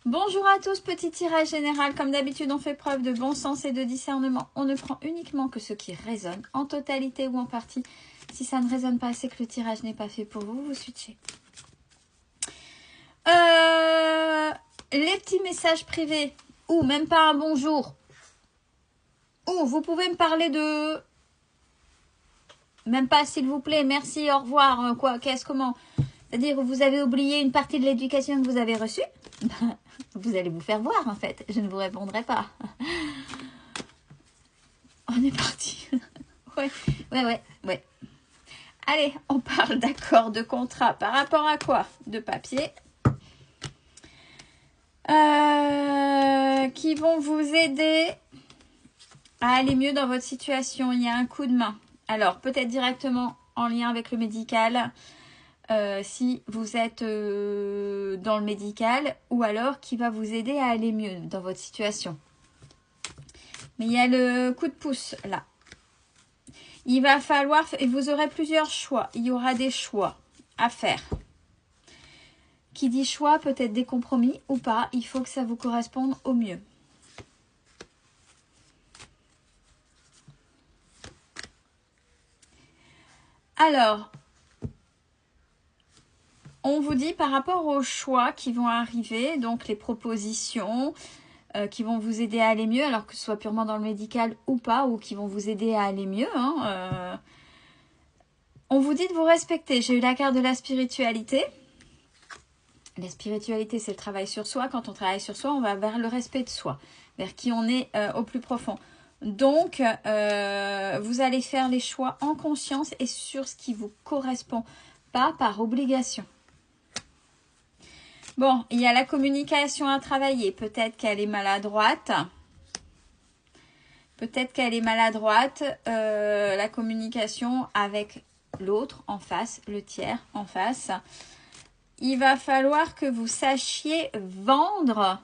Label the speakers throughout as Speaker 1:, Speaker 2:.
Speaker 1: Bonjour à tous, petit tirage général. Comme d'habitude, on fait preuve de bon sens et de discernement. On ne prend uniquement que ce qui résonne, en totalité ou en partie. Si ça ne résonne pas, c'est que le tirage n'est pas fait pour vous. Vous switchez. Les petits messages privés, ou même pas un bonjour, ou vous pouvez me parler de... Même pas s'il vous plaît, merci, au revoir, quoi, qu'est-ce, comment. C'est-à-dire que vous avez oublié une partie de l'éducation que vous avez reçue. Vous allez vous faire voir en fait, je ne vous répondrai pas. On est parti. Ouais. Allez, on parle d'accord, de contrat. Par rapport à quoi? De papier. Qui vont vous aider à aller mieux dans votre situation. Il y a un coup de main. Alors, peut-être directement en lien avec le médical. Si vous êtes dans le médical, ou alors qui va vous aider à aller mieux dans votre situation. Mais il y a le coup de pouce là. Il va falloir, et vous aurez plusieurs choix, il y aura des choix à faire. Qui dit choix, peut-être des compromis ou pas, il faut que ça vous corresponde au mieux. Alors, on vous dit par rapport aux choix qui vont arriver, donc les propositions qui vont vous aider à aller mieux, alors que ce soit purement dans le médical ou pas, ou qui vont vous aider à aller mieux. On vous dit de vous respecter. J'ai eu la carte de la spiritualité. La spiritualité, c'est le travail sur soi. Quand on travaille sur soi, on va vers le respect de soi, vers qui on est au plus profond. Donc, vous allez faire les choix en conscience et sur ce qui vous correspond, pas par obligation. Bon, il y a la communication à travailler. Peut-être qu'elle est maladroite. Peut-être qu'elle est maladroite, la communication avec l'autre en face, le tiers en face. Il va falloir que vous sachiez vendre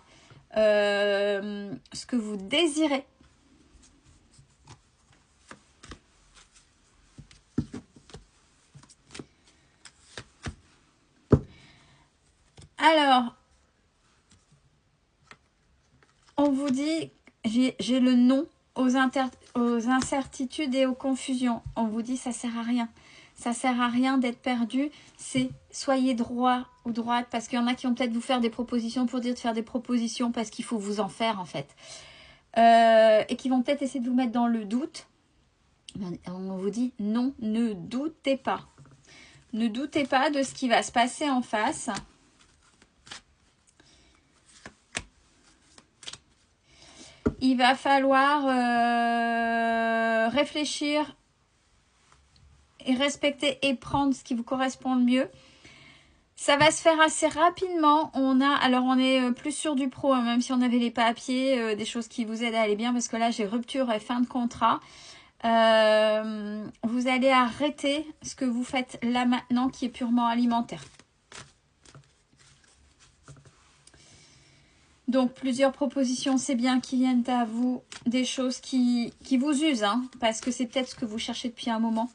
Speaker 1: ce que vous désirez. Alors, on vous dit, j'ai le non aux incertitudes et aux confusions. On vous dit, ça sert à rien. Ça sert à rien d'être perdu. C'est soyez droit ou droite, parce qu'il y en a qui vont peut-être vous faire des propositions pour dire de faire des propositions parce qu'il faut vous en faire en fait. Et qui vont peut-être essayer de vous mettre dans le doute. On vous dit non, ne doutez pas. Ne doutez pas de ce qui va se passer en face. Il va falloir réfléchir et respecter et prendre ce qui vous correspond le mieux. Ça va se faire assez rapidement. On est plus sur du pro, hein, même si on avait les papiers, des choses qui vous aident à aller bien, parce que là, j'ai rupture et fin de contrat. Vous allez arrêter ce que vous faites là maintenant, qui est purement alimentaire. Donc, plusieurs propositions, c'est bien qui viennent à vous, des choses qui vous usent, hein, parce que c'est peut-être ce que vous cherchez depuis un moment,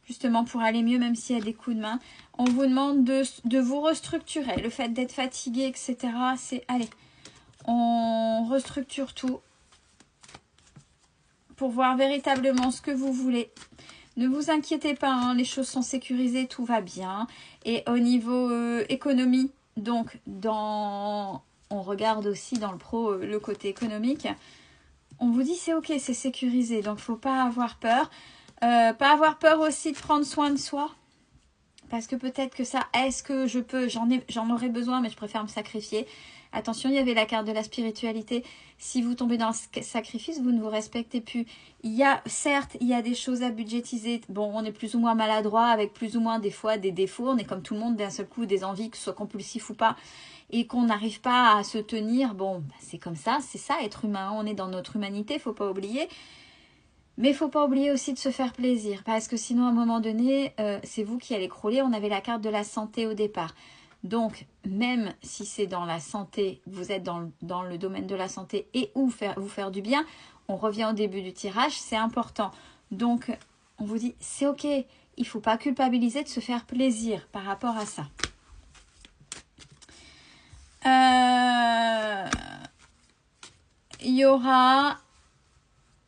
Speaker 1: justement pour aller mieux, même s'il y a des coups de main. On vous demande de vous restructurer. Le fait d'être fatigué, etc., c'est, allez, on restructure tout pour voir véritablement ce que vous voulez. Ne vous inquiétez pas, hein, les choses sont sécurisées, tout va bien. Et au niveau économie, donc, on regarde aussi dans le pro le côté économique. On vous dit c'est ok, c'est sécurisé, donc il ne faut pas avoir peur. Pas avoir peur aussi de prendre soin de soi. Parce que peut-être que ça, est-ce que je peux, j'en aurais besoin, mais je préfère me sacrifier. Attention, il y avait la carte de la spiritualité. Si vous tombez dans le sacrifice, vous ne vous respectez plus. Certes, il y a des choses à budgétiser. Bon, on est plus ou moins maladroit, avec plus ou moins des fois des défauts. On est comme tout le monde, d'un seul coup, des envies, que ce soit compulsif ou pas, et qu'on n'arrive pas à se tenir. Bon, c'est comme ça, c'est ça, être humain. On est dans notre humanité, il ne faut pas oublier. Mais il ne faut pas oublier aussi de se faire plaisir, parce que sinon, à un moment donné, c'est vous qui allez crouler. On avait la carte de la santé au départ. Donc, même si c'est dans la santé, vous êtes dans le domaine de la santé et où vous faire du bien, on revient au début du tirage, c'est important. Donc, on vous dit, c'est ok, il ne faut pas culpabiliser de se faire plaisir par rapport à ça. y aura...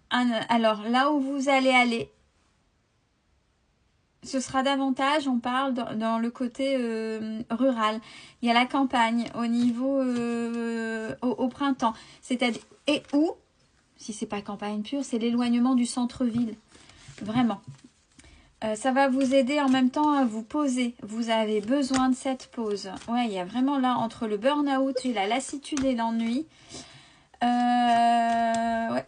Speaker 1: alors, là où vous allez aller, ce sera davantage, on parle dans le côté rural. Il y a la campagne au niveau au printemps. C'est-à-dire, et où, si c'est pas campagne pure, c'est l'éloignement du centre-ville. Vraiment. Ça va vous aider en même temps à vous poser. Vous avez besoin de cette pause. Ouais, il y a vraiment là, entre le burn-out et la lassitude et l'ennui. Ouais.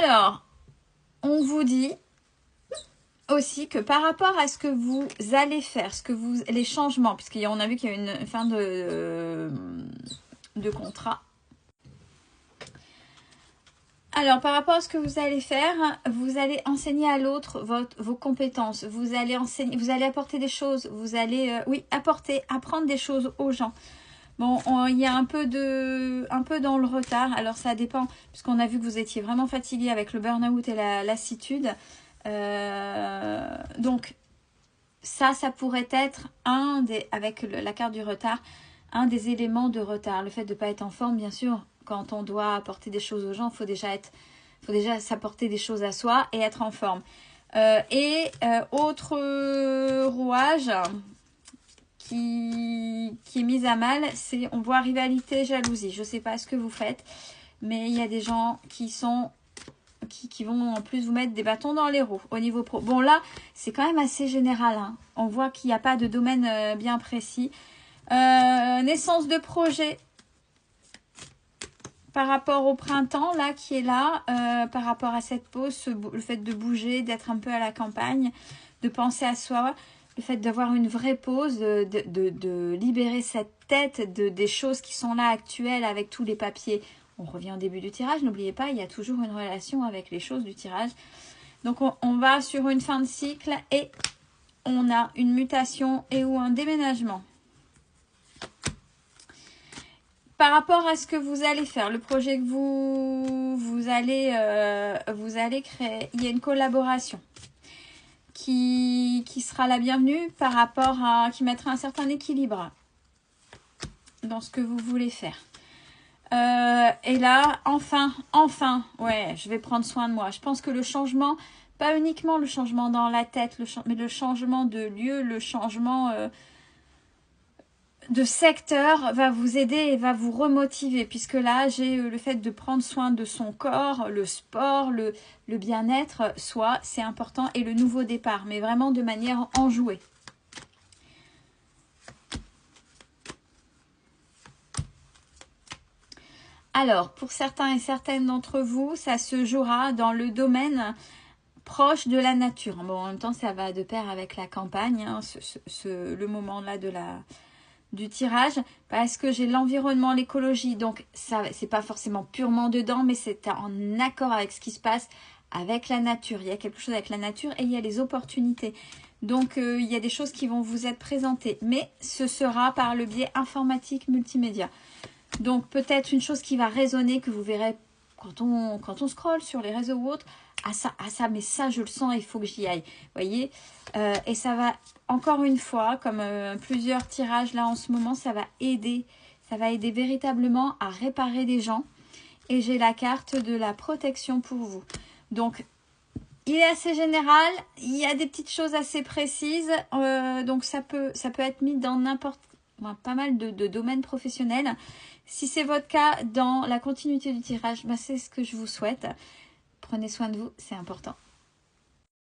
Speaker 1: Alors, on vous dit aussi que par rapport à ce que vous allez faire, les changements, puisqu'on a vu qu'il y a une fin de contrat. Alors, par rapport à ce que vous allez faire, vous allez enseigner à l'autre vos compétences. Vous allez enseigner, vous allez apporter des choses. Vous allez, apprendre des choses aux gens. Bon, il y a un peu dans le retard. Alors, ça dépend, puisqu'on a vu que vous étiez vraiment fatigué avec le burn-out et la lassitude. Donc, ça pourrait être avec la carte du retard, un des éléments de retard. Le fait de ne pas être en forme, bien sûr. Quand on doit apporter des choses aux gens, il faut déjà s'apporter des choses à soi et être en forme. Autre rouage qui est mise à mal, c'est, on voit rivalité, jalousie. Je ne sais pas ce que vous faites, mais il y a des gens qui vont en plus vous mettre des bâtons dans les roues au niveau pro. Bon là, c'est quand même assez général. Hein. On voit qu'il n'y a pas de domaine bien précis. Naissance de projet par rapport au printemps là qui est là, par rapport à cette pause, le fait de bouger, d'être un peu à la campagne, de penser à soi. Le fait d'avoir une vraie pause, de libérer cette tête des choses qui sont là actuelles avec tous les papiers. On revient au début du tirage, n'oubliez pas, il y a toujours une relation avec les choses du tirage. Donc on va sur une fin de cycle et on a une mutation ou un déménagement. Par rapport à ce que vous allez faire, le projet que vous allez créer, il y a une collaboration qui sera la bienvenue par rapport à, qui mettra un certain équilibre dans ce que vous voulez faire. Et là, enfin, ouais, je vais prendre soin de moi. Je pense que le changement, pas uniquement le changement dans la tête, mais le changement de lieu, le changement de secteur va vous aider et va vous remotiver. Puisque là, j'ai le fait de prendre soin de son corps, le sport, le bien-être, c'est important. Et le nouveau départ, mais vraiment de manière enjouée. Alors, pour certains et certaines d'entre vous, ça se jouera dans le domaine proche de la nature. Bon, en même temps, ça va de pair avec la campagne, hein, le moment-là du tirage, parce que j'ai l'environnement, l'écologie. Donc, ça, c'est pas forcément purement dedans, mais c'est en accord avec ce qui se passe avec la nature. Il y a quelque chose avec la nature et il y a les opportunités. Donc, il y a des choses qui vont vous être présentées, mais ce sera par le biais informatique multimédia. Donc peut-être une chose qui va résonner, que vous verrez quand on scrolle sur les réseaux ou autres, mais ça je le sens, il faut que j'y aille. Voyez, et ça va encore une fois, comme plusieurs tirages là en ce moment, ça va aider véritablement à réparer des gens. Et j'ai la carte de la protection pour vous. Donc il est assez général, il y a des petites choses assez précises, donc ça peut être mis dans pas mal de domaines professionnels. Si c'est votre cas, dans la continuité du tirage, c'est ce que je vous souhaite. Prenez soin de vous, c'est important.